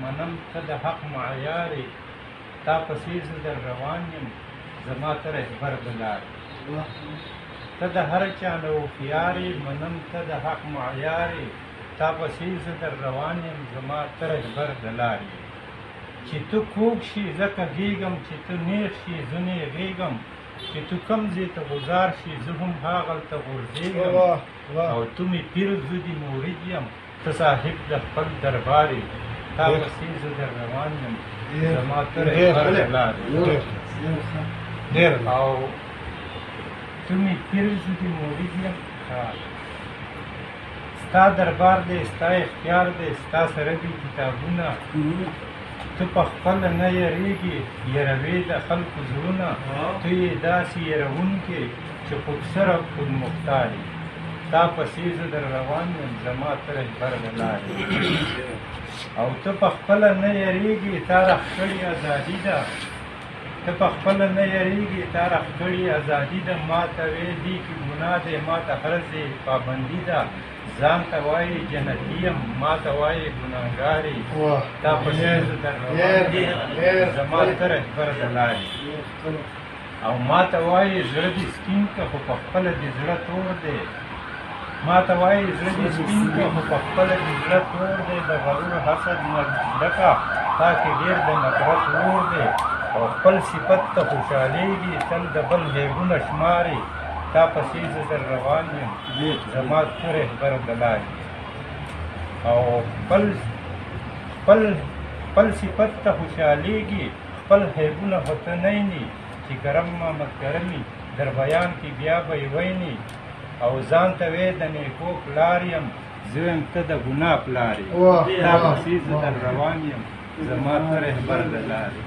منم ته د حق معیارې تا پسې زه در روان یم زما ته رهبر د لارې ته د هر چا نه هوښیارې منم ته د حق معیارې تا پسې زه در روان یم زما ته رهبر د لارې چې ته کوږ شي زه کږېږم چې ته نیغ شي زه نیغېږم چې تو کم ځای ته گذار شي زه هم هاغلته غورځېږم او تو مې پیر زه دې مرید یم ته صاحب د خپل دربار یې تا پسې زه در روان یم زما ته رهبر د لارې او تو مې پیر زه دې مرید یم ستا دربار دی ستا اختیار دی ستا سره دي کتابونه ته په خپله نه یریږې یروې د خلکو زړونه ته یې داسې یروونکې چې خودسره خودمختار یې تا پسې زه در روان یم زما ته رهبر د لارې او ته په خپله نه یریږې تا راښکړې ازادي ده ته په خپله نه یریږې تا راښکړې ازادي ده ما ته ویې دي کې ګناه دی ما ته هر ځای پابندي ده ځان ته وایې جنتي یم ما ته وایې ګناهګار یې تا پسې زه در روان یم زما ته رهبر د لارې او ما ته وایې زړه دې سپین که خو په خپله دې زړه تور دی ما ته وایې زړه دې سپین که خو په خپله دې زړه تور دی د غرور حسد نه ډکه تا کې ډېر د نفرت اور دی او خپل صفت ته خوشحالېږي تل د بل عیبونه شمارې تا پسې زه در روان یم زما ته رهبر د لارې او خپل صفت ته خوشحالېږي خپل عیبونه خو ته نه وینې چې کرم محمد کرمي در بیان کې بیا به یې وینې او ځان ته وې د نیکو پلار یم زه یم ته د ګناه پلار یې تا پسې زه در روان یم زما ته رهبر د لارې